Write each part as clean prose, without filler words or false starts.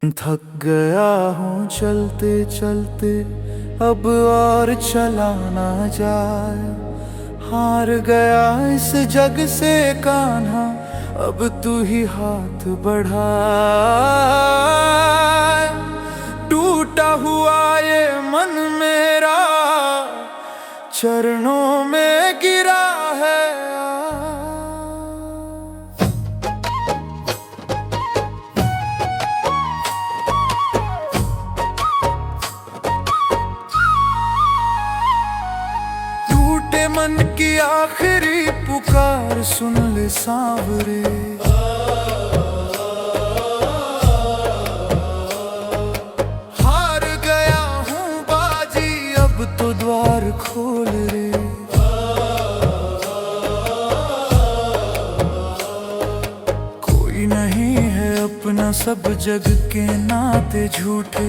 थक गया हूँ चलते चलते, अब और चला ना जाए। हार गया इस जग से कान्हा, अब तू ही हाथ बढ़ा। टूटा हुआ ये मन मेरा चरणों में गिरा है। टूटे मन की आखिरी पुकार सुन ले सांवरे। हार गया हूँ बाजी, अब तो द्वार खोल रे। कोई नहीं है अपना, सब जग के नाते झूठे।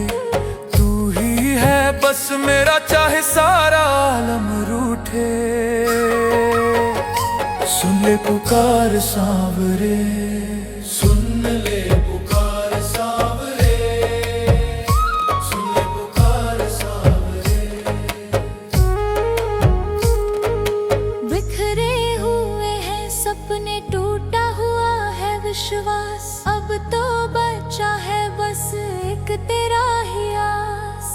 तू ही है बस मेरा, चाहे सारा आलम रूठे। सुन ले पुकार सांवरे, सुन ले पुकार सांवरे, सुन ले पुकार सांवरे। बिखरे हुए हैं सपने, टूटा हुआ है विश्वास। अब तो बचा है बस एक तेरा ही आस।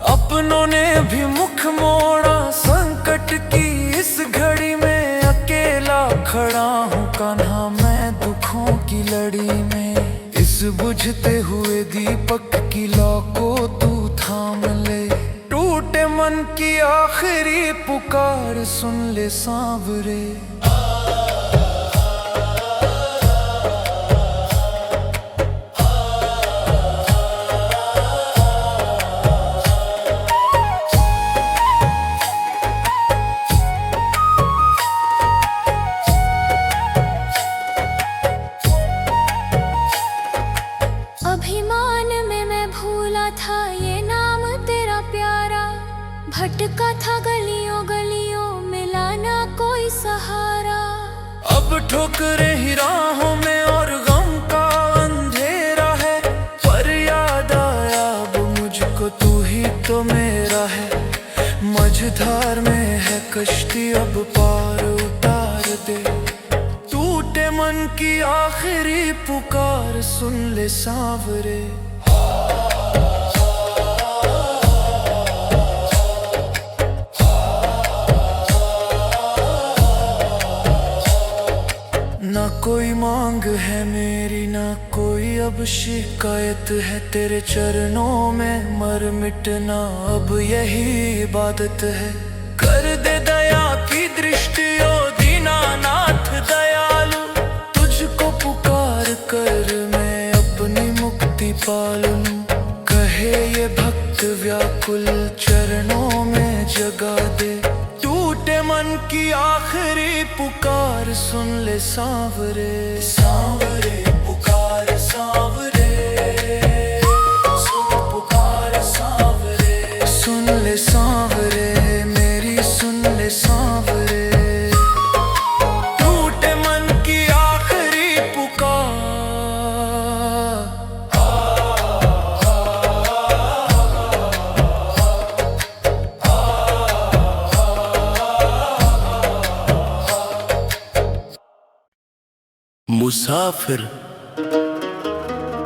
अपनों ने भी मुख मोड़ा, संकट की इस घड़ी में अकेला खड़ा हूँ कान्हा मैं दुखों की लड़ी में। इस बुझते हुए दीपक की लौ को तू थाम ले। टूटे मन की आखिरी पुकार सुन ले सांवरे। अभिमान में मैं भूला था ये नाम तेरा प्यारा। भटका था गलियों गलियों, मिला ना कोई सहारा। अब ठोकरे ही राहों में और गम का अंधेरा है। पर याद आया अब मुझको, तू ही तो मेरा है। मझधार में है कश्ती, अब पार उतार दे। टूटे मन की आखिरी पुकार सुन ले सांवरे। ना कोई मांग है मेरी, ना कोई अब शिकायत है। तेरे चरणों में मर मिटना अब यही इबादत है। कर दे दया की दृष्टि ओ दीनानाथ दयालु। तुझको पुकार कर मैं अपनी मुक्ति पालूं। कहे ये भक्त व्याकुल चरणों में जगा दे। टूटे मन की आखिरी पुकार सुन ले सांवरे। सांवरे पुकार सांवरे, सुन पुकार सांवरे। सुन ले सांवरे मेरी, सुन ले सांवरे। टूटे मन की आखिरी पुकार। मुसाफिर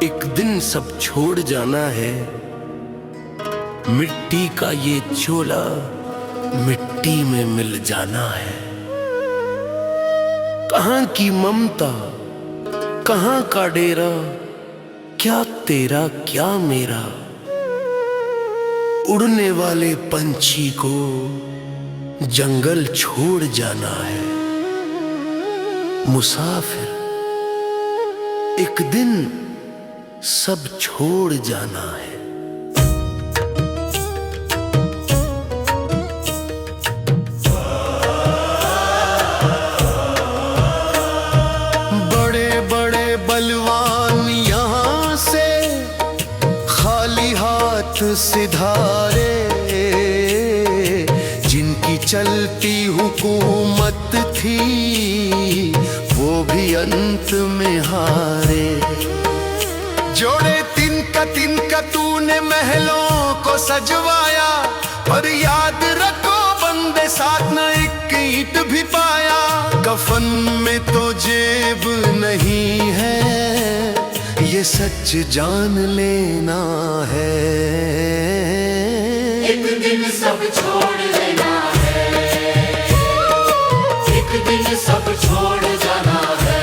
एक दिन सब छोड़ जाना है। मिट्टी का ये चोला मिट्टी में मिल जाना है। कहाँ की ममता, कहाँ का डेरा, क्या तेरा क्या मेरा। उड़ने वाले पंछी को जंगल छोड़ जाना है। मुसाफिर एक दिन सब छोड़ जाना है। बड़े बड़े बलवान यहाँ से खाली हाथ सिधारे। जिनकी चलती हुकूमत थी वो भी अंत में हारे। जोड़े तिनका तिनका तूने महलों को सजवाया, पर याद रखो बंदे साथ न एक ईंट भी पाया। कफन में तो जेब नहीं है, ये सच जान लेना है। एक दिन सब छोड़ देना है, एक दिन सब छोड़ जाना है।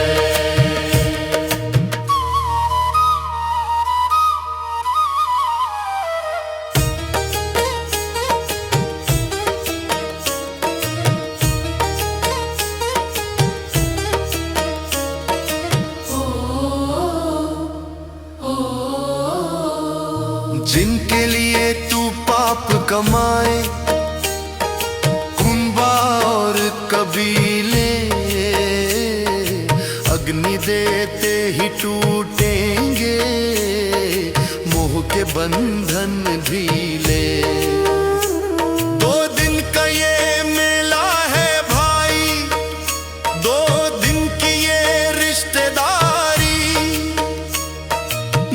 जिनके लिए तू पाप कमाए, कुंबा और कबीले, अग्नि देते ही टूटेंगे मोह के बंधन ढीले। 2 दिन का ये मेला है भाई, 2 दिन की ये रिश्तेदारी,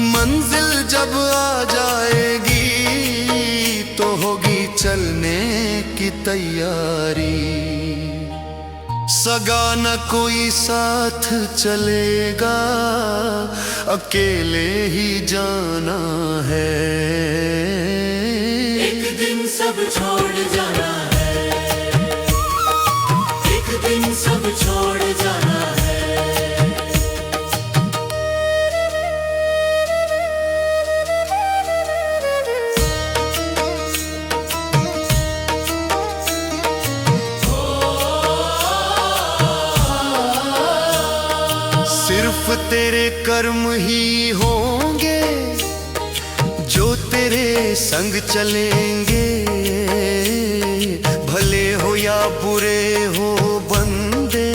मंजिल जब आ जाएगी तो होगी चलने की तैयारी। सगा न कोई साथ चलेगा, अकेले ही जाना है। एक दिन सब छोड़ जाना है, एक दिन सब छोड़ जाना है। सिर्फ तेरे कर्म ही होंगे जो तेरे संग चलेंगे, भले हो या बुरे हो बंदे,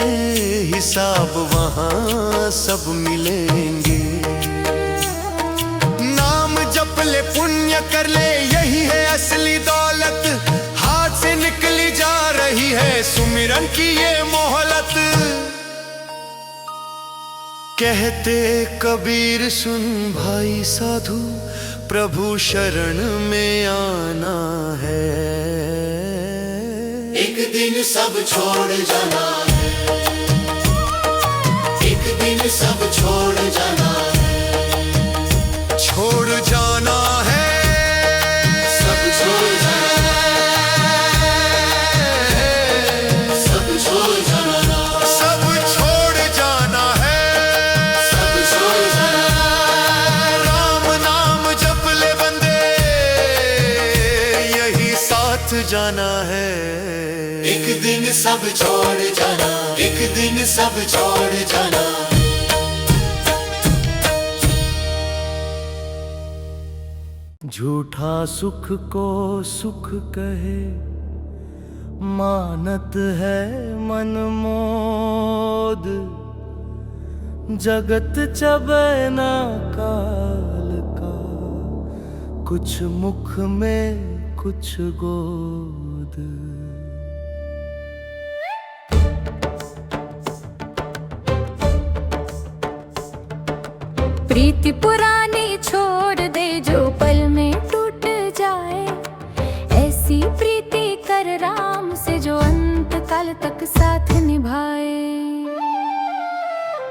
हिसाब वहाँ सब मिलेंगे। नाम जप ले पुण्य कर ले, यही है असली दौलत, हाथ से निकली जा रही है सुमिरन की ये मोहलत। कहते कबीर सुन भाई साधु, प्रभु शरण में आना है। एक दिन सब छोड़ जाना है, एक दिन सब छोड़ जाना है। छोड़ जाना है, सब छोड़ जाना है, सब छोड़ जाना है, सब छोड़ जाना है। राम नाम जप ले बंदे, यही साथ जाना है। एक दिन सब छोड़ जाना, एक दिन सब छोड़ जाना। झूठा सुख को सुख कहे, मानत है मन मोद, जगत चबे ना काल का, कुछ मुख में कुछ गोद। प्रीति पुरानी छोड़ दे जो पल में टूट जाए, ऐसी प्रीति कर राम से जो अंत काल तक साथ निभाए।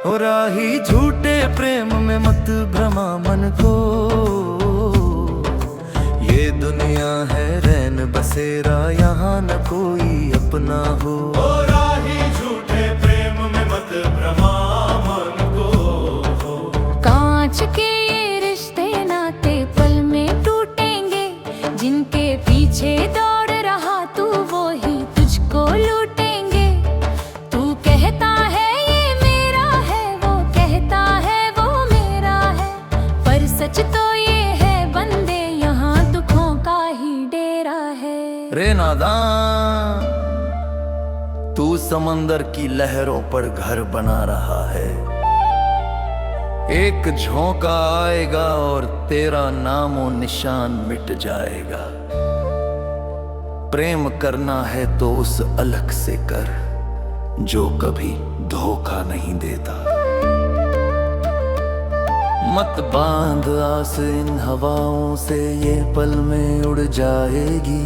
हो राही झूठे प्रेम में मत भ्रमा मन को, ये दुनिया है रैन बसेरा, यहाँ न कोई अपना हो। हो राही झूठे प्रेम में मत भ्रमा मन को, कांच के ये रिश्ते नाते पल में टूटेंगे, जिनके पीछे दौड़ रहा तू वो ही तुझको लूटेंगे। तू कहता है ये मेरा है, वो कहता है वो मेरा है, पर सच तो ये है बंदे यहाँ दुखों का ही डेरा है। रे नादान, तू समंदर की लहरों पर घर बना रहा है। एक झोंका आएगा और तेरा नामो निशान मिट जाएगा। प्रेम करना है तो उस अलख से कर जो कभी धोखा नहीं देता। मत बांध आस इन हवाओं से, ये पल में उड़ जाएगी।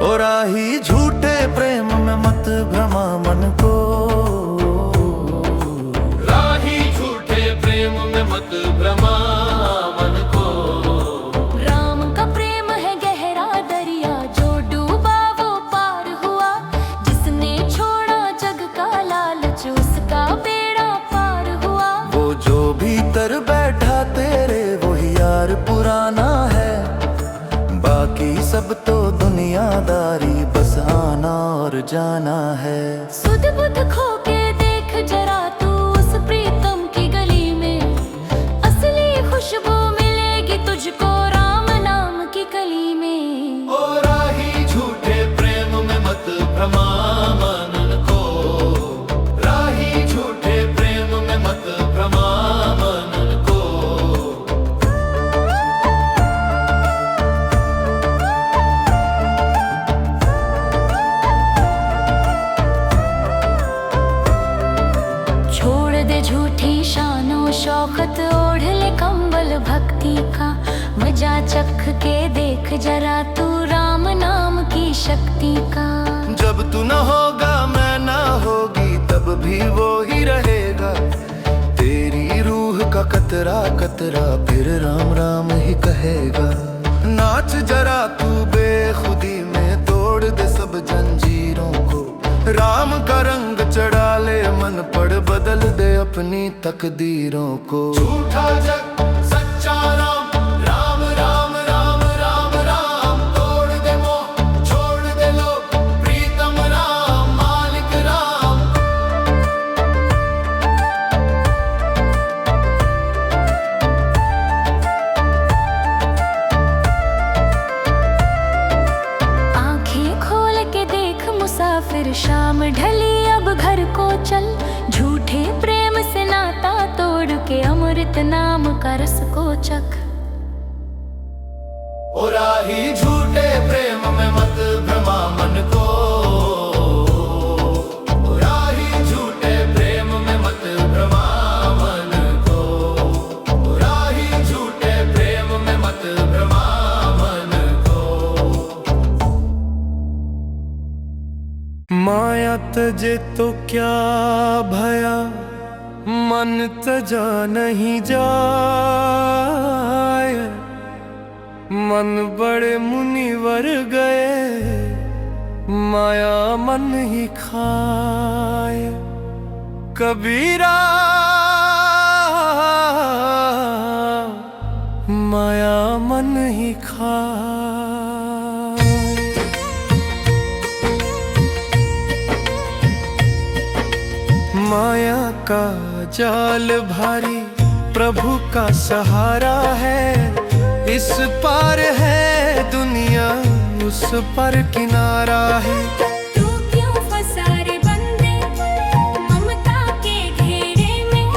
और राही झूठे प्रेम में मत भ्रमा मन को, राही झूठे प्रेम में मत भ्रमा मन को। राम का प्रेम है गहरा दरिया, जो डूबा वो पार हुआ। जिसने छोड़ा जग का लालच, उसका बेड़ा पार हुआ। वो जो भीतर बैठा तेरे, वही यार पुराना है। बाकी सब तो दुनियादारी, बस आना और जाना है। सुध बुध खो के देख जरा तू उस प्रीतम की गली में, असली खुशबू मिलेगी तुझको राम नाम की कली में। ओ राही झूठे प्रेम में मत भ्रमा मन को, राही झूठे प्रेम में मत भ्रमा मन को। छोड़ दे झूठी शानो शौकत, ओढ़ ले कंबल भक्ति का। मजा चख के देख जरा तू राम नाम की शक्ति का। जब तू न होगा मैं ना होगी, तब भी वो ही रहेगा। तेरी रूह का कतरा कतरा फिर राम राम ही कहेगा। नाच जरा तू बेखुदी में, तोड़ दे सब जंजीरों को। राम का रंग चढ़ा ले मन पर, बदल दे अपनी तकदीरों को। झूठा जग सच्चा राम, राम राम राम राम राम। तोड़ दे मोह छोड़ दे लोग, प्रीतम राम मालिक राम। आंखें खोल के देख मुसाफिर, शाम ढली अब घर को चल। झूठे प्रेम से नाता तोड़ के, अमृत नाम का रस को चख। ओ राही झूठे प्रेम में मत भ्रमा मन को, ओ राही झूठे प्रेम में मत भ्रमा मन को। ओ राही झूठे प्रेम में मत भ्रमा मन को। माया तजे तो क्या भया, मन तजा नहीं जाए। मन बड़े मुनिवर गए, माया मन ही खाए। कबीरा माया मन ही खाए। माया का जाल भारी, प्रभु का सहारा है। इस पार है दुनिया, उस पर किनारा है। तू क्यों फंसा रे बंदे ममता के घेरे में।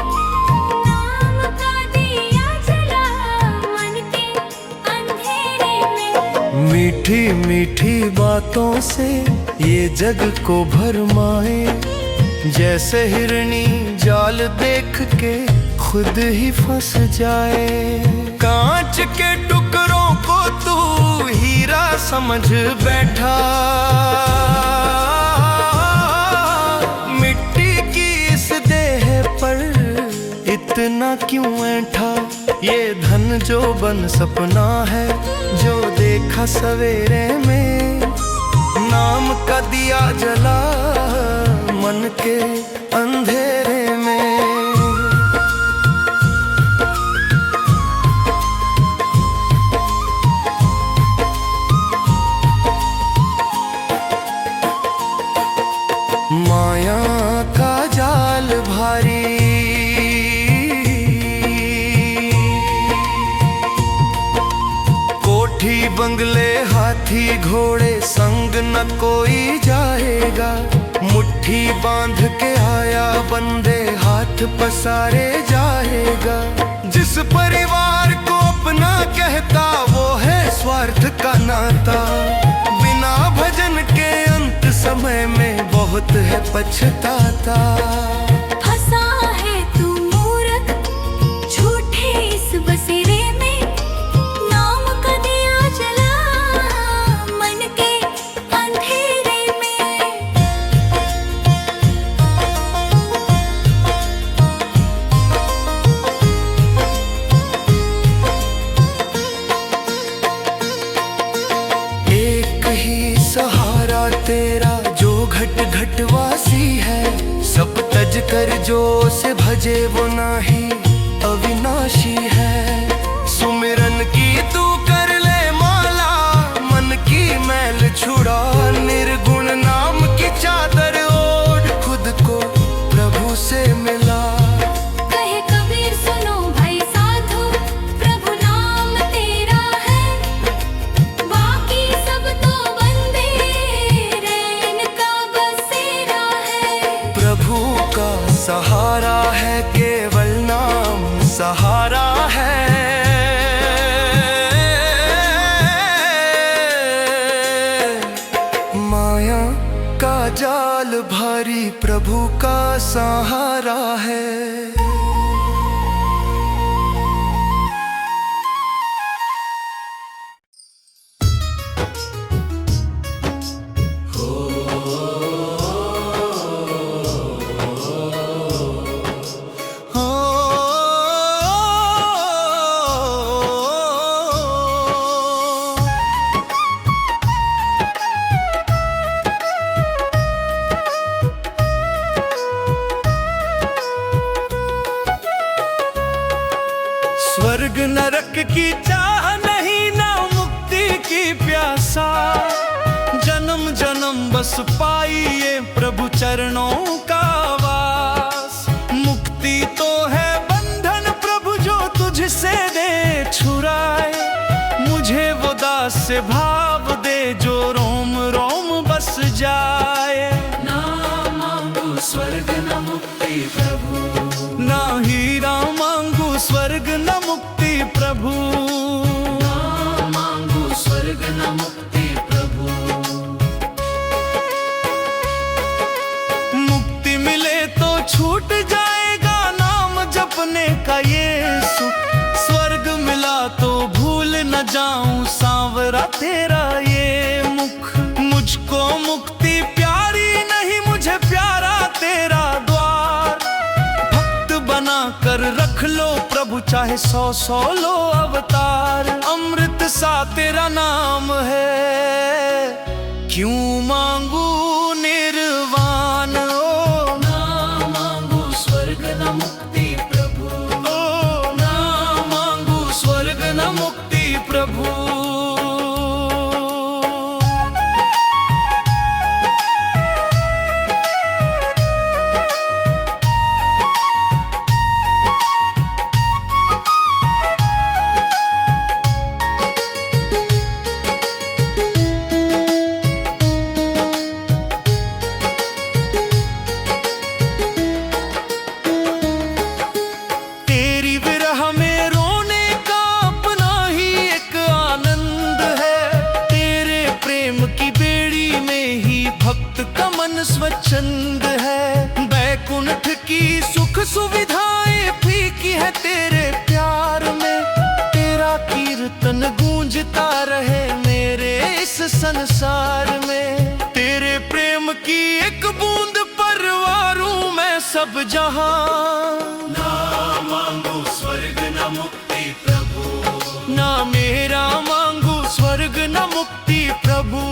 नाम का दिया जला मन के अंधेरे में। मीठी मीठी बातों से ये जग को भरमाए। जैसे हिरनी जाल देख के खुद ही फंस जाए। कांच के टुकड़ों को तू हीरा समझ बैठा। मिट्टी की इस देह पर इतना क्यों ऐंठा। ये धन जो बन सपना है, जो देखा सवेरे में। नाम का दिया जला मन के अंधेरे में। माया का जाल भारी, कोठी बंगले हाथी घोड़े संग न कोई जाएगा। मुट्ठी बांध के आया बंदे हाथ पसारे जाएगा। जिस परिवार को अपना कहता वो है स्वार्थ का नाता। बिना भजन के अंत समय में बहुत है पछताता। फंसा है तू मूर्ख कर जो से भजे वो नाही अविनाशी है। सुमिरन की तू कर ले माला, मन की मैल छुड़ा, निर्गुण नाम की चादर ओढ़ खुद को प्रभु से मिला। कहे कबीर सुनो भाई साधु, प्रभु नाम तेरा है, बाकी सब तो बंदे रैन का बसेरा है। प्रभु का सहारा है, केवल नाम सहारा है। माया का जाल भारी, प्रभु का सहारा है। स्वर्ग नरक की चाह नहीं, ना मुक्ति की प्यासा, जन्म जन्म बस पाइए प्रभु चरणों का वास। मुक्ति तो है बंधन प्रभु जो तुझसे दे छुड़ाए, मुझे वो दास से भाव दे जो रोम रोम बस जाए। ना मांगू स्वर्ग न मुक्ति प्रभु, ना हीरा मांगू स्वर्ग न मुक्ति प्रभु, ना मांगू स्वर्ग न मुक्ति प्रभु। मुक्ति मिले तो छूट जाएगा नाम जपने का ये सुख, स्वर्ग मिला तो भूल न जाऊं सांवरा तेरा ये मुख। मुझको मुक्ति प्यारी नहीं, मुझे प्यारा तेरा द्वार, भक्त बना कर रख लो प्रभु चाहे 100 लो अवतार। अमृत सा तेरा नाम है, क्यों मांगू निर्वाण, ओ ना मांगू स्वर्ग न मुक्ति प्रभु, ओ ना मांगू स्वर्ग न मुक्ति प्रभु। स्वच्छंद है बैकुंठ की सुख सुविधाएं फीकी है तेरे प्यार में, तेरा कीर्तन गूंजता रहे मेरे इस संसार में। तेरे प्रेम की एक बूंद परवारूं मैं सब जहां, ना मांगू स्वर्ग न मुक्ति प्रभु, ना मेरा मांगू स्वर्ग न मुक्ति प्रभु,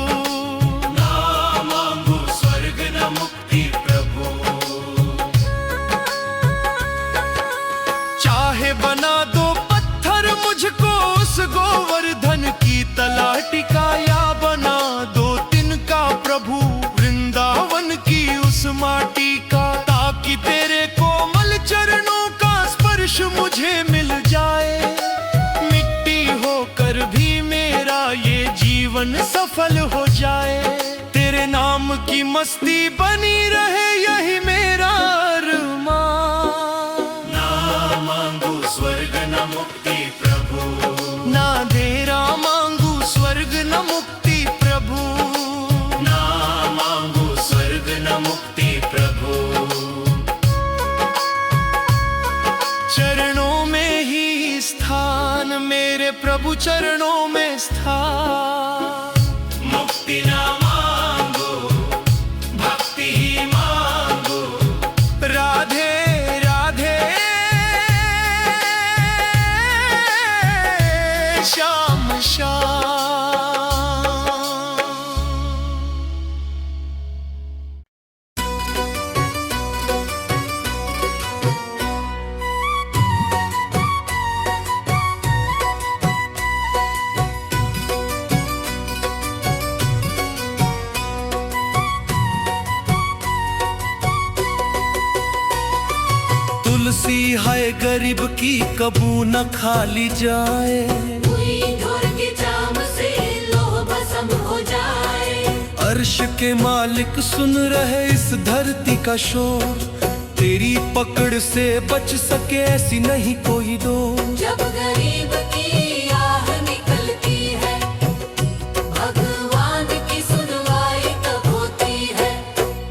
मुक्ति प्रभु। चाहे बना दो पत्थर मुझको उस गोवर्धन की तलाटी का, या बना दो तिनका प्रभु वृंदावन की उस माटी का, ताकि तेरे कोमल चरणों का स्पर्श मुझे मिल जाए। मिट्टी होकर भी मेरा ये जीवन सफल हो जाए, तेरे नाम की मस्ती बनी रहे यही मेरा अरमान। ना मांगू स्वर्ग न मुक्ति प्रभु, ना तेरा मांगू स्वर्ग न मुक्ति प्रभु, ना मांगू स्वर्ग न मुक्ति प्रभु। चरणों में ही स्थान मेरे प्रभु, चरणों में स्थान। मुक्ति ना गरीब की कबू न खाली जाए। हुई ढोर की जाम से लोह भस्म हो जाए। अर्श के मालिक सुन रहे इस धरती का शोर, तेरी पकड़ से बच सके ऐसी नहीं कोई डोर। जब गरीब की आह निकलती है, भगवान की सुनवाई तब होती है।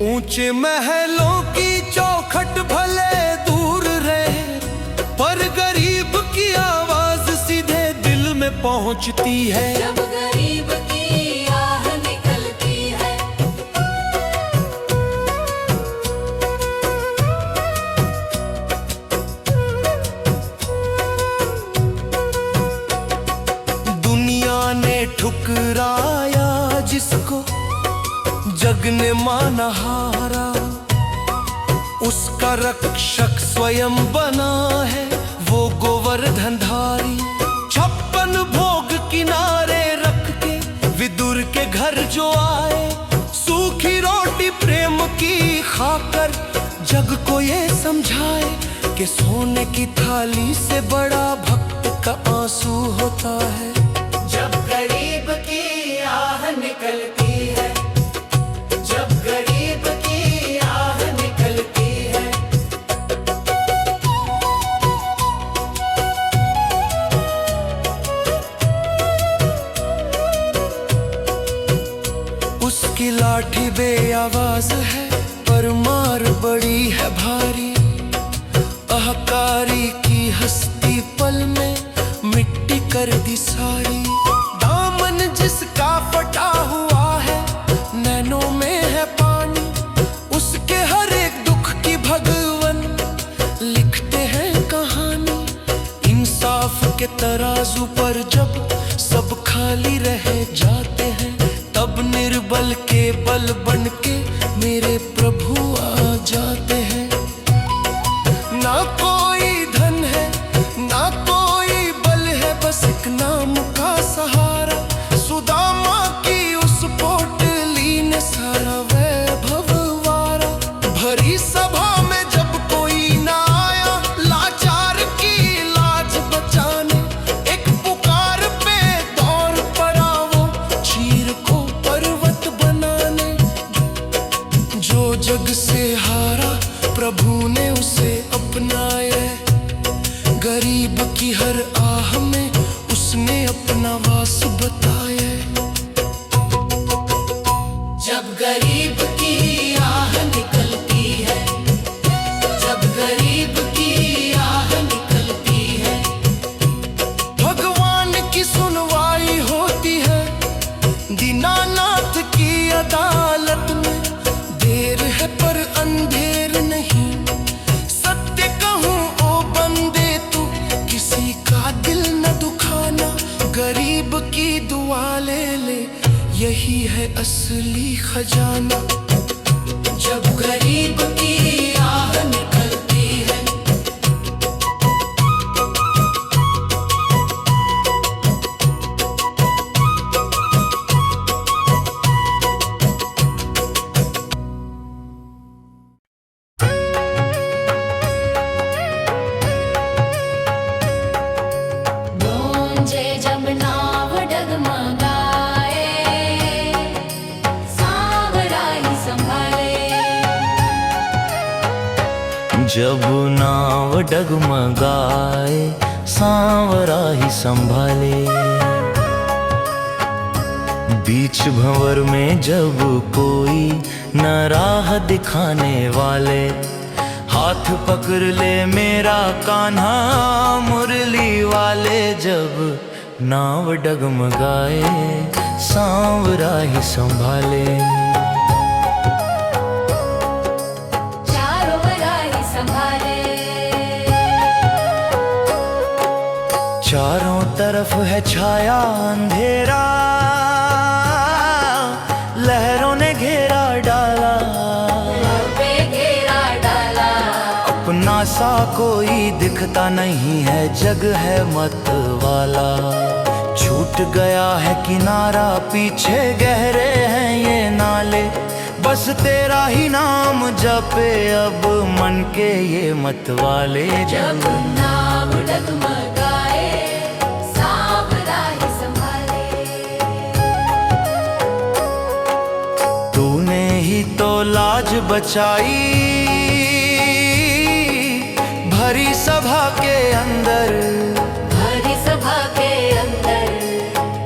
ऊंचे महलों की चौखट भले दूर रहे, पर गरीब की आवाज सीधे दिल में पहुंचती है। जब गरीब की आह निकलती है। दुनिया ने ठुकराया जिसको, जग ने माना हारा, उसका रक्षक स्वयं बना है वो गोवर्धनधारी। 56 भोग किनारे रख के विदुर के घर जो आए, सूखी रोटी प्रेम की खाकर जग को ये समझाए कि सोने की थाली से बड़ा भक्त का आंसू होता है। जब गरीब की आह निकलती है, जब गरीब की आह निकलती है। उसकी लाठी बेआवाज है पर मार बड़ी है भारी। अहकारी की हस्ती पल में मिट्टी कर दी सारी। दामन जिसका फटा हुआ है, नैनों में है पानी, उसके हर एक दुख की भगवन लिखते हैं कहानी। इंसाफ के तराजू पर जब सब खाली रह जाते हैं, तब निर्बल के बल बन के मेरे प्रभु आ जाते हैं। ना कोई धन है ना कोई बल है, बस एक नाम का सहारा। सुदामा की उस पोटली ने सारा वैभव वारा। भरी सभा में जब कोई ना आया लाचार की लाज बचाने, एक पुकार पे दौड़ पड़ा वो चीर को पर्वत बनाने। जो जग से हारा प्रभु ने उसे अपनाया, गरीब की हर आह में उसने अपना वास बताया। जब गरीब की आह निकलती है, जब गरीब की आह निकलती है। भगवान की सुनवाई होती है दीनानाथ की अदालत में। देर है पर अंधेर नहीं, सत्य कहूँ ओ बंदे तू, किसी का दिल न दुखाना। गरीब की दुआ ले ले, यही है असली खजाना। जब गरीब की आह निकलती है। गूंजे जब नाव डगमगाए, सांवरा ही संभाले। जब नाव डगमगाए सांवरा ही संभाले। बीच भंवर में जब कोई न राह दिखाने वाले, हाथ पकड़ ले मेरा कान्हा मुरली वाले। जब नाव डगमगाए सांवरा ही संभाले। चारों वराही संभाले। चारों तरफ है छाया अंधेरा, लहरों ने घेरा डाला। पे घेरा डाला। अपना सा कोई दिखता नहीं है, जग है मत वाला। छूट गया है किनारा, पीछे गहरे हैं ये नाले। बस तेरा ही नाम जपे अब मन के ये मत वाले जब नाम डगमगाए सांवरा ही संभाले। तूने ही तो लाज बचाई भरी सभा के अंदर, भरी सभा के अंदर।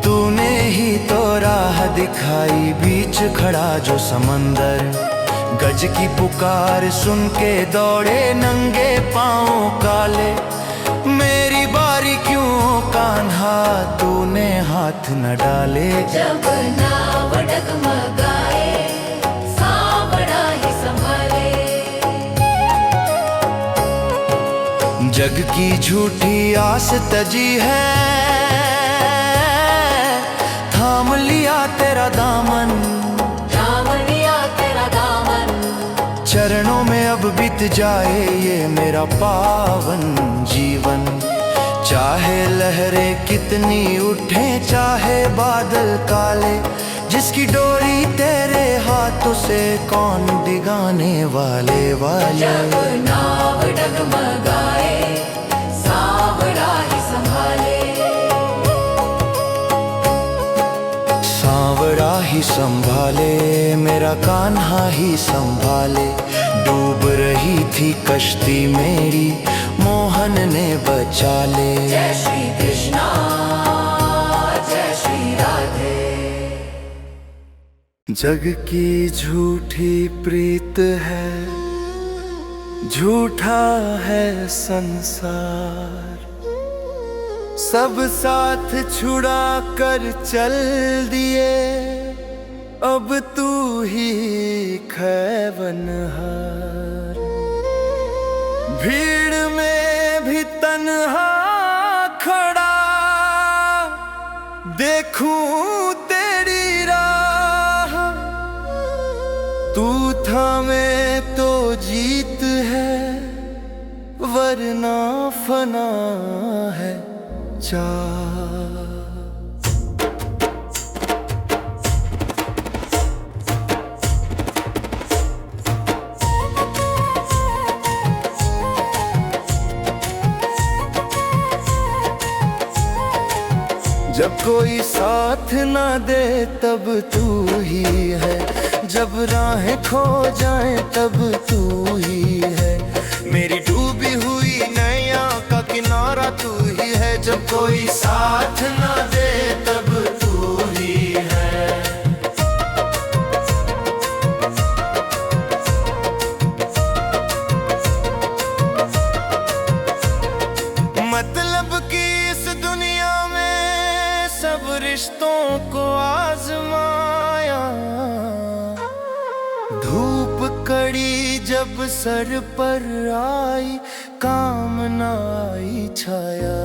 तूने ही तो राह दिखाई बीच खड़ा जो समंदर। गज की पुकार सुन के दौड़े नंगे पाँव काले, मेरी बारी क्यों कान्हा तूने हाथ न डाले। जब नाव डगमगाए सांवरा ही संभाले। जग की झूठी आस तजी है, थाम लिया तेरा दामन, थाम लिया तेरा दामन। चरणों में अब बीत जाए ये मेरा पावन जीवन। चाहे लहरें कितनी उठे चाहे बादल काले, जिसकी डोरी तेरे हाथों से कौन डिगाने वाले वाले। जब नाव डगमगाए सांवरा ही संभाले। सांवरा ही संभाले मेरा कान्हा ही संभाले। डूब रही थी कश्ती मेरी मोहन ने बचा ले। जय श्री कृष्णा जय श्री राधे। जग की झूठी प्रीत है, झूठा है संसार। सब साथ छुड़ा कर चल दिए, अब तू ही खैवनहार। भीड़ में भी तन्हा खड़ा देखूं तेरी राह। तू थामे तो जीत है वरना फना है चाह। जब कोई साथ ना दे तब तू ही है, जब राहें खो जाएं तब तू ही है। मेरी डूबी हुई नैया का किनारा तू ही है, जब कोई साथ ना दे तब तू ही है। मतलब की इस दुनिया में सब रिश्तों को आजमाया। धूप कड़ी जब सर पर आई काम न आई छाया।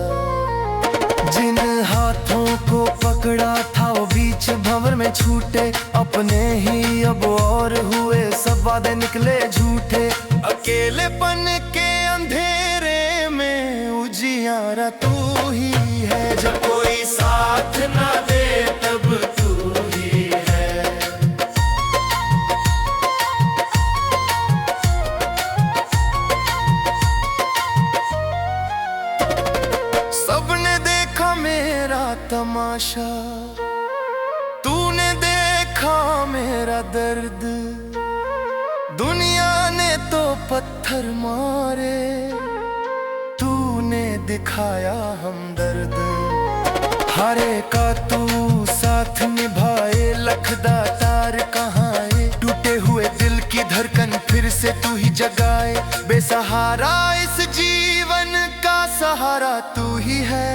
जिन हाथों को पकड़ा था वो बीच भंवर में छूटे, अपने ही अब और हुए सब वादे निकले झूठे। अकेलेपन के अंधेरे में उजियारा तू ही है, जब कोई साथ ना दे तब तू ही है। सबने देखा मेरा तमाशा, तूने देखा मेरा दर्द। दुनिया ने तो पत्थर मारे, तूने दिखाया हमदर्द। हारे का तू साथ निभाए लखदा तार कहाए। टूटे हुए दिल की धड़कन फिर से तू ही जगाए। बेसहारा इस जीवन का सहारा तू ही है,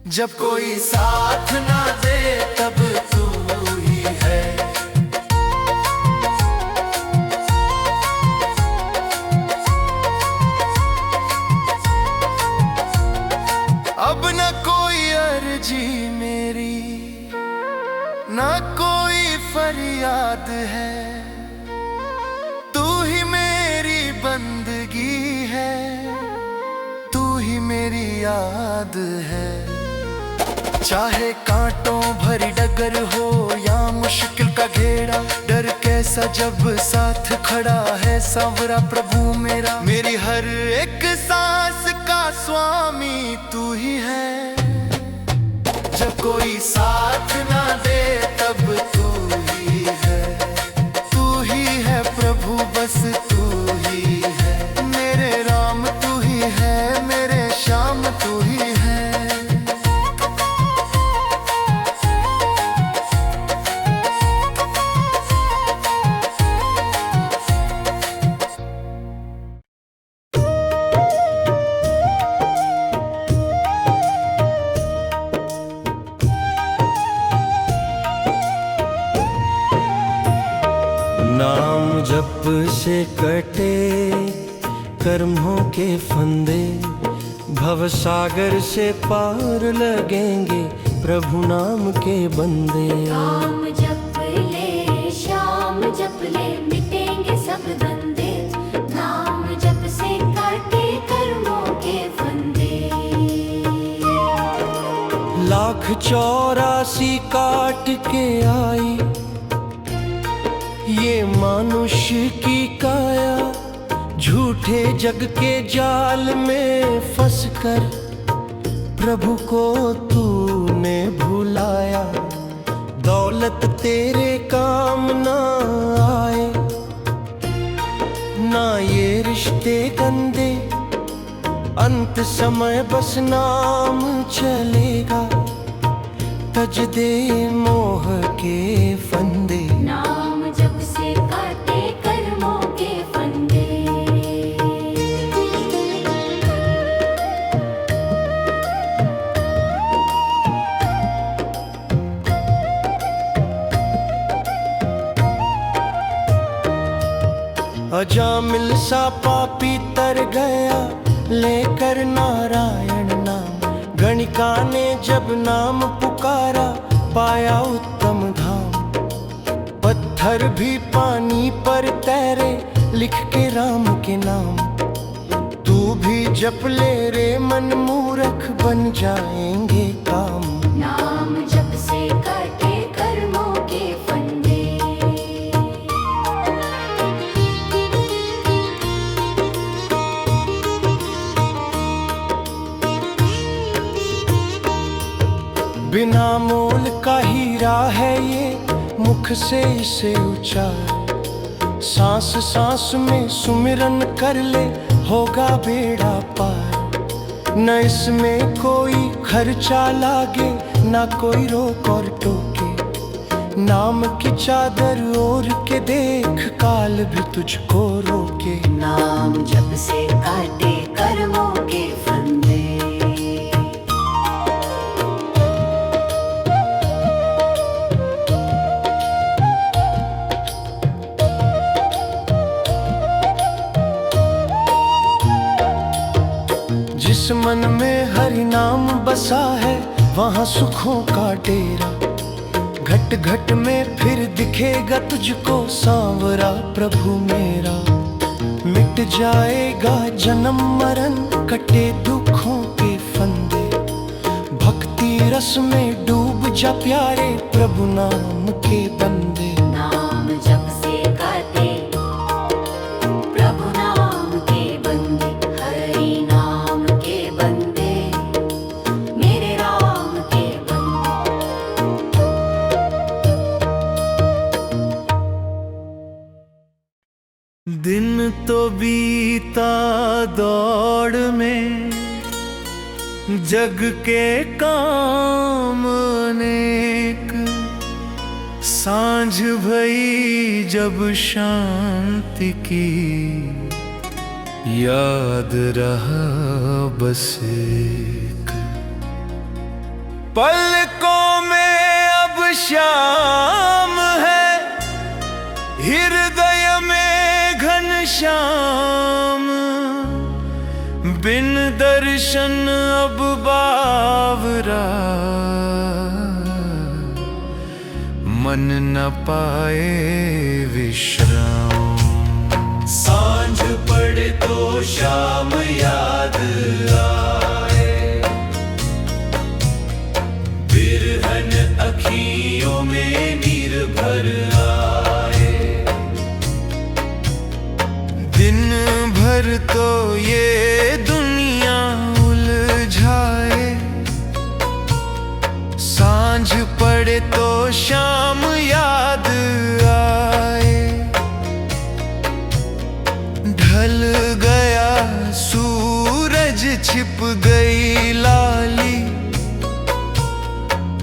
जब कोई साथ ना दे तब तू ही है। अब न कोई अर्जी मेरी न कोई फरियाद है, तू ही मेरी बंदगी है, तू ही मेरी याद है। चाहे कांटों भरी डगर हो या मुश्किल का घेरा, डर के जैसा जब साथ खड़ा है सांवरा प्रभु मेरा। मेरी हर एक सांस का स्वामी तू ही है। जब कोई साथ ना दे तब तू ही है प्रभु, बस तू ही है। मेरे राम तू ही है, मेरे श्याम तू ही है। नाम जप से कटे कर्मों के फंदे, भव सागर से पार लगेंगे प्रभु नाम के बंदे। राम जप ले श्याम जप ले मिटेंगे सब धंधे, नाम जप से काटे कर्मों के फंदे। 1,84 काट के आई ये मानुष्य की काया, झूठे जग के जाल में फंसकर प्रभु को तूने भुलाया। दौलत तेरे काम ना आए, ना ये रिश्ते गंदे, अंत समय बस नाम चलेगा। तज दे मोह के फंदे, नाम जप से काटे कर्मों के फंदे। अजामिल सा पापी तर गया लेकर नारायण नाम। गणिका ने जब नाम पुकारा पाया उत्तम धाम। पत्थर भी पानी पर तैरे लिख के राम के नाम। तू भी जप ले रे मन मूर्ख, बन जाएंगे काम। नाम जप से काटे कर्मों के फंदे। बिना मोल का हीरा है ये, मुख से इसे उचार। सांस सांस में सुमिरन कर ले, होगा बेड़ा पार। न इसमें कोई खर्चा लागे, ना कोई रोक और टोके। नाम की चादर ओढ़ के देख, काल भी तुझको रोके। नाम जप से काटे कर्मों के फंदे। जिस मन में हरि नाम बसा है, वहाँ सुखों का डेरा। घट घट में फिर दिखेगा तुझको सांवरा प्रभु मेरा। मिट जाएगा जन्म मरण, कटे दुखों के फंदे। भक्ति रस में डूब जा प्यारे, प्रभु नाम के बंदे। नाम जप से काटे प्रभु नाम के बंदे। हरि नाम के बंदे, मेरे राम के बंदे। दिन तो बीता दौड़ में, जग के काम अनेक। सांझ भई जब शांति की, याद रहा बस एक। पलकों में अब शाम है, हृदय में घनश्याम। बिन दर्शन अब बावरा, मन न पाए विश्राम। सांझ पड़े तो शाम याद आए, बिरहन अखियों में नीर भर आए। तो ये दुनिया उलझाए, सांझ पड़े तो शाम याद आए। ढल गया सूरज, छिप गई लाली,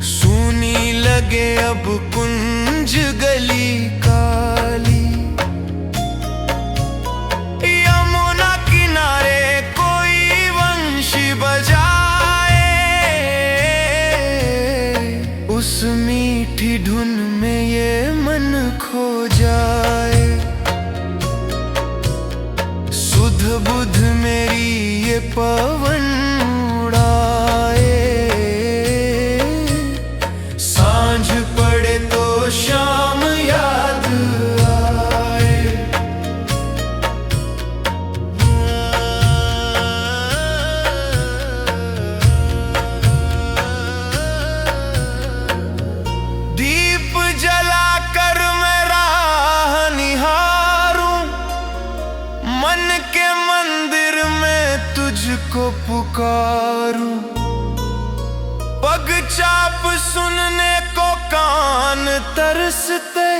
सूनी लगे अब कुंज गली काली। यमुना किनारे कोई वंशी बजाए, उस मीठी धुन में ये मन खो जाए। सुध बुध मेरी ये पवन उड़ाए, सांझ पड़े तो शाम याद आए। दीप जलाकर मैं राह निहारूं, मन के मंदिर में तुझको पुकारूं। पग चाप सुनने को कान तरसते,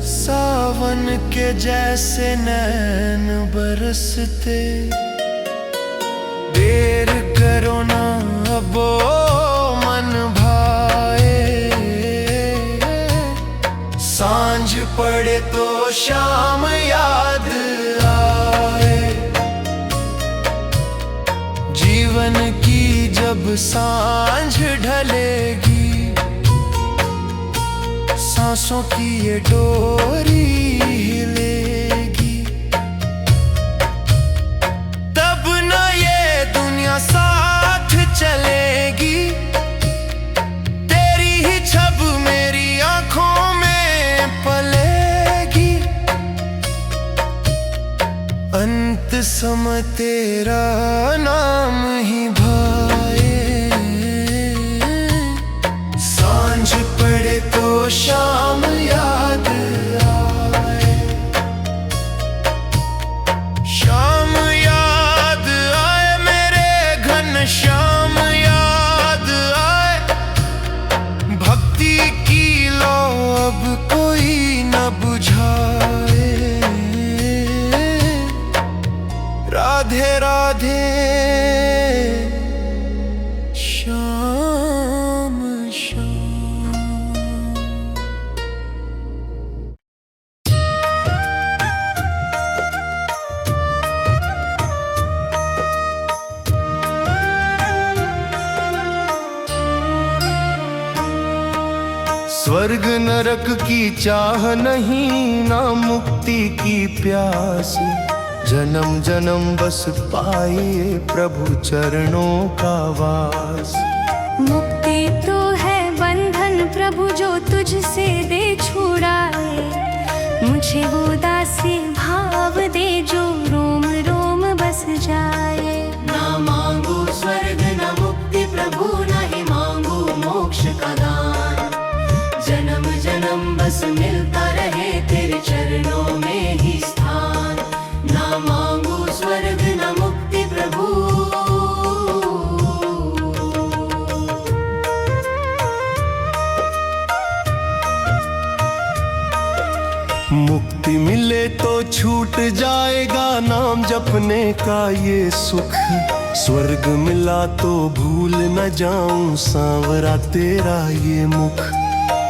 सावन के जैसे नैन बरसते। देर करो ना अब ओ मन भाए, सांझ पड़े तो शाम याद आए। जीवन की जब सांझ ढलेगी, सांसों की ये डोरी हिलेगी, तब न ये दुनिया साथ चलेगी। तेरी ही छब मेरी आंखों में पलेगी, अंत समय तेरा नाम ही भाए। सांझ पड़े तो शाम याद आए, शाम याद आए मेरे घन श्याम याद आए। भक्ति की लो अब कोई न बुझाए, राधे राधे श्याम श्याम। स्वर्ग नरक की चाह नहीं, ना मुक्ति की प्यास। जन्म जन्म बस पाए प्रभु चरणों का वास। मुक्ति तो है बंधन प्रभु जो तुझसे दे छुड़ाए, मुझे वो दासी भाव दे जो रोम रोम बस जाए। ना मांगू स्वर्ग न मुक्ति प्रभु, न ही मांगू मोक्ष का दान। जन्म जन्म बस मिलता रहे तेरे चरणों में ही स्थान। ना मांगू स्वर्ग न मुक्ति प्रभु। मुक्ति मिले तो छूट जाएगा नाम जपने का ये सुख। स्वर्ग मिला तो भूल न जाऊं सांवरा तेरा ये मुख।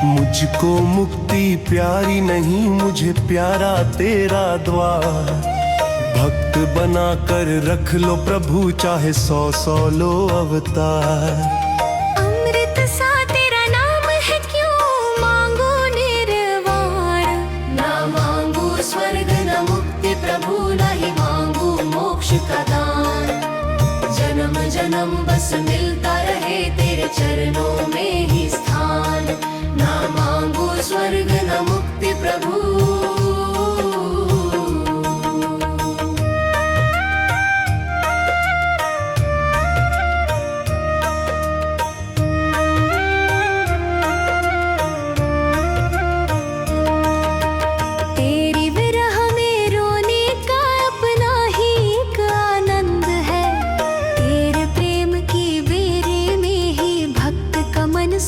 मुझको मुक्ति प्यारी नहीं, मुझे प्यारा तेरा द्वार। भक्त बना कर रख लो प्रभु, चाहे 100 लो अवतार। अमृत सा तेरा नाम है क्यों मांगो निर्वाण। ना मांगू स्वर्ग न मुक्ति प्रभु, न ही मांगू मोक्ष का दान। जन्म जन्म बस मिलता रहे तेरे चरणों में ही स्थान। ना मांगू स्वर्ग न मुक्ति प्रभु। तेरी विरह में रोने का अपना ही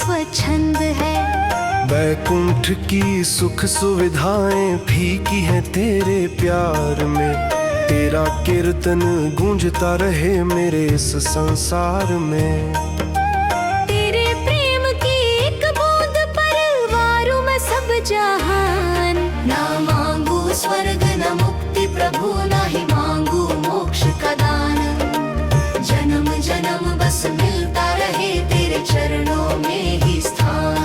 स्वच्छंद है। बैकुंठ की सुख सुविधाएं फीकी हैं तेरे प्यार में। तेरा कीर्तन गूंजता रहे मेरे इस संसार में। तेरे प्रेम की एक बूंद पर वारूं मैं सब जहान। ना मांगू स्वर्ग न मुक्ति प्रभु, ना ही मांगू मोक्ष का दान। जन्म जन्म बस मिलता रहे तेरे चरणों में ही स्थान।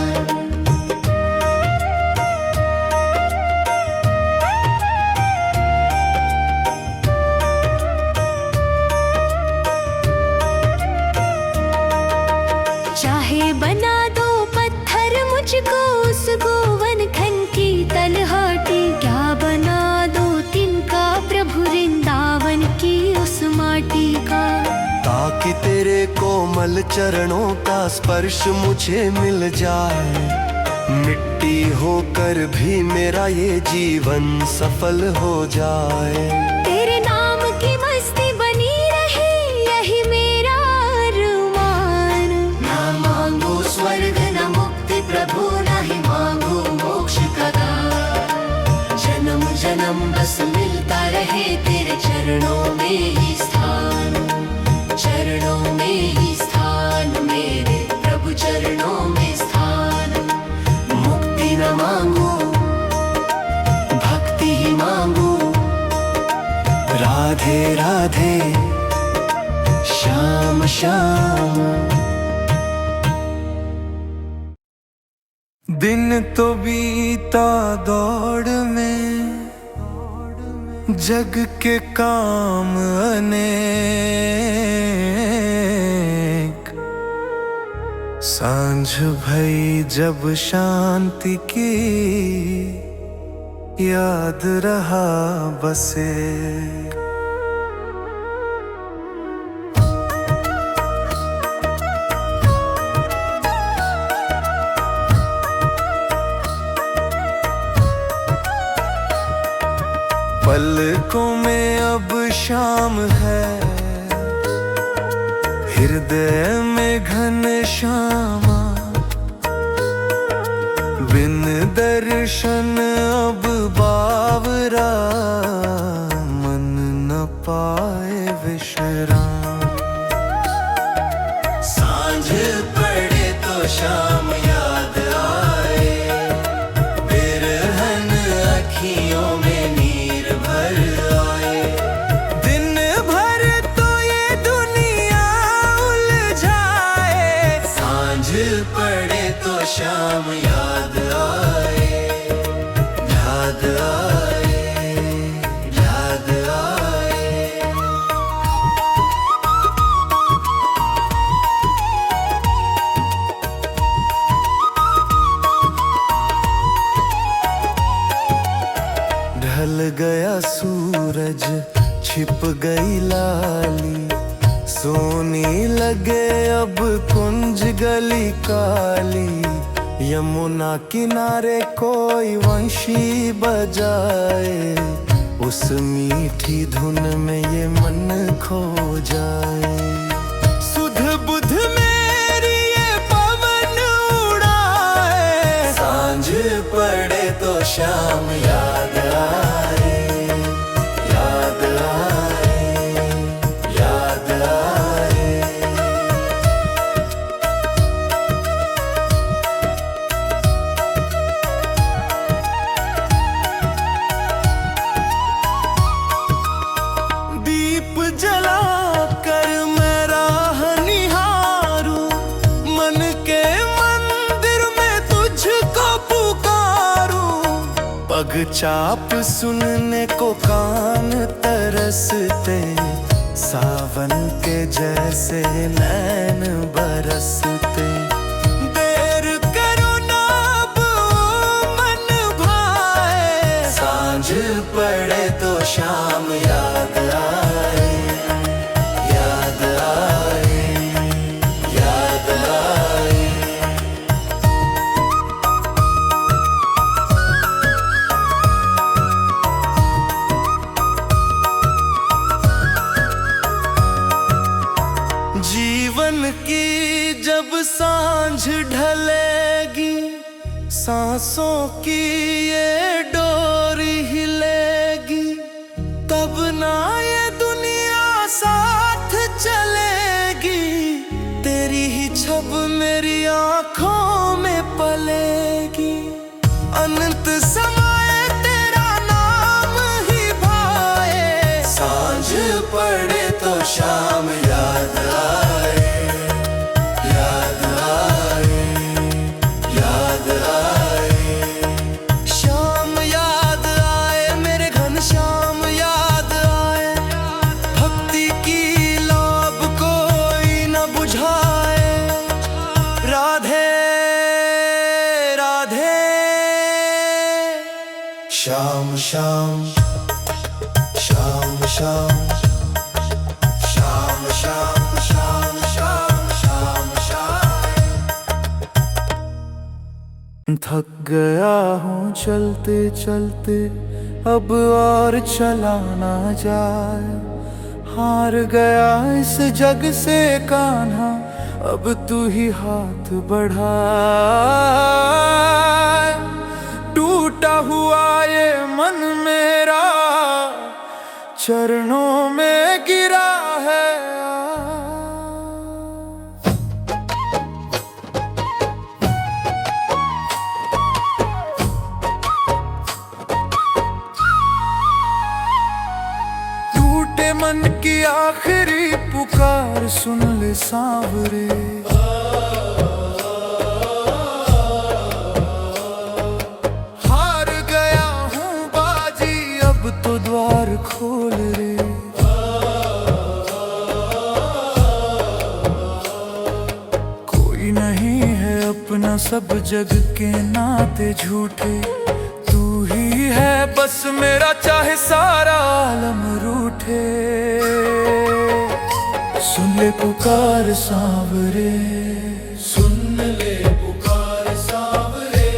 चाहे बना दो पत्थर मुझको उस गोवन खन की तलहटी। क्या बना दो तिनका प्रभु वृंदावन की उस माटी का। ताकि तेरे कोमल चरणों का स्पर्श मुझे मिल जाए। मिट्टी होकर भी मेरा ये जीवन सफल हो जाए। तेरे नाम की मस्ती बनी रहे यही मेरा अरमान। ना मांगू स्वर्ग न मुक्ति प्रभु, ना ही मांगू मोक्ष का दान। जन्म जन्म बस मिलता रहे तेरे चरणों में ही स्थान। चरणों में ही स्थान मेरे प्रभु, चरणों में स्थान। मुक्ति न मांगू भक्ति ही मांगू। राधे राधे श्याम श्याम। दिन तो बीता दौड़ में, जग के काम अनेक। सांझ भई जब शांति की, याद रहा बसे। पलकों में अब शाम है, हृदय में घन श्यामा। बिन दर्शन अब बावरा, मन न पाए विश्राम। सांझ पड़े तो शाम याद आए, बिरहन अखियों में नीर भर आए। दिन भर तो ये दुनिया उलझाए, सांझ पड़े तो शाम याद आए, याद आए, याद आए। ढल गया सूरज, छिप गई लाली। सोनी लगे अब कुंज गली काली। यमुना किनारे कोई वंशी बजाए, उस मीठी धुन में ये मन खो जाए। सुध बुध मेरी ये पवन उड़ाए, सांझ पड़े तो शाम याद आए, याद आए, याद आए। दीप जलाकर मैं राह निहारूं, मन के मंदिर में तुझको पुकारूं। पग चाप सुनने को कान तरसते, सावन के जैसे नैन बरसते। देर करो ना अब ओ मन भाए, सांझ पड़े तो शाम याद आए, याद आए, याद आए। जीवन की जब सांझ ढलेगी, सांसों की ये डोरी हिलेगी, तब ना ये दुनिया साथ चलेगी। तेरी ही छब मेरी आंखों में पलेगी, अनंत समय तेरा नाम ही भाए। सांझ पड़े तो शाम याद आए, याद आए, याद आए। शाम याद आए, मेरे घन श्याम याद आए। भक्ति की लाभ कोई न बुझाए। राधे राधे। श्याम श्याम श्याम श्याम श्याम श्याम श्याम श्याम श्याम श्याम। थक गया हूँ चलते चलते, अब और चला ना जाए। हार गया इस जग से कान्हा, अब तू ही हाथ बढ़ा। टूटा हुआ ये मन मेरा चरणों में गिरा है। टूटे मन की आखिरी पुकार सुन ले सांवरे। हार गया हूँ बाजी, अब तो द्वार खोल रे। कोई नहीं है अपना, सब जग के नाते झूठे। तू ही है बस मेरा, चाहे सारा आलम रूठे। सुन ले पुकार सांवरे, सुन ले पुकार सांवरे,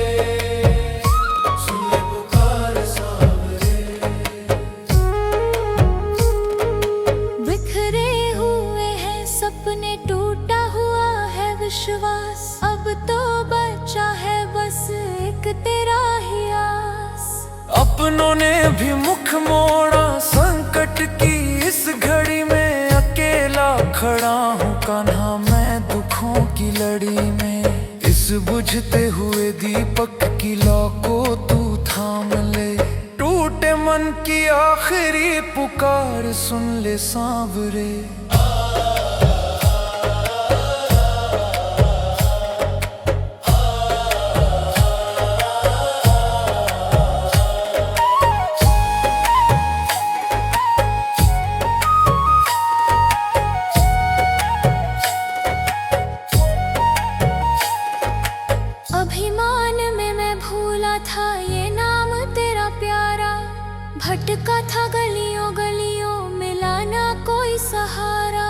सुन ले पुकार सांवरे। बिखरे हुए हैं सपने, टूटा हुआ है विश्वास। अब तो बचा है बस एक तेरा ही आस। अपनों ने भी मुख मोड़ा, संकट की इस घड़ी में अकेला खड़ा हूँ कान्हा मैं दुखों की लड़ी में। इस बुझते हुए दीपक की लौ को तू थाम ले। टूटे मन की आखिरी पुकार सुन ले सांवरे। अभिमान में मैं भूला था ये नाम तेरा प्यारा। भटका था गलियों गलियों, मिला ना कोई सहारा।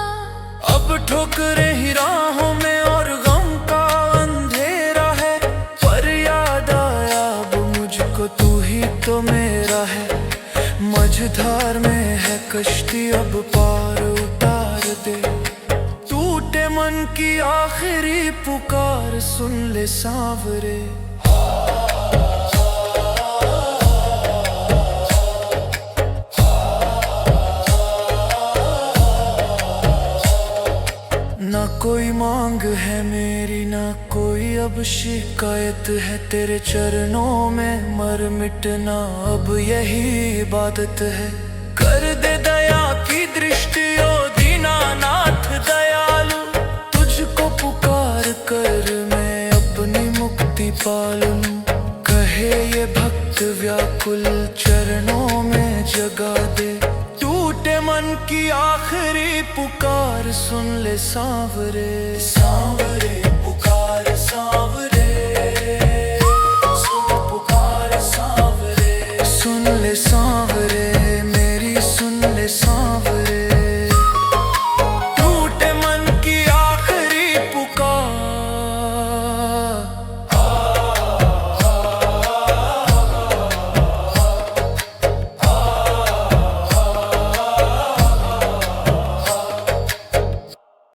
अब ठोकरे ही राहों में और गम का अंधेरा है, पर याद आया अब मुझको तू ही तो मेरा है। मझधार में है कश्ती, अब पार उतार दे। टूटे मन की आखिरी पुकार सुन ले सांवरे। ना कोई मांग है मेरी, ना कोई अब शिकायत है। तेरे चरणों में मर मिटना अब यही इबादत है। कर दे दया की दृष्टि ओ दीनानाथ दयालु। तुझको पुकार कर मैं अपनी मुक्ति पालूं। कहे ये भक्त व्याकुल चरणों में जगा दे। टूटे मन की आखिरी पुकार सुन ले सांवरे। सांवरे पुकार सांवरे, सुन पुकार सांवरे, सुन ले सांवरे।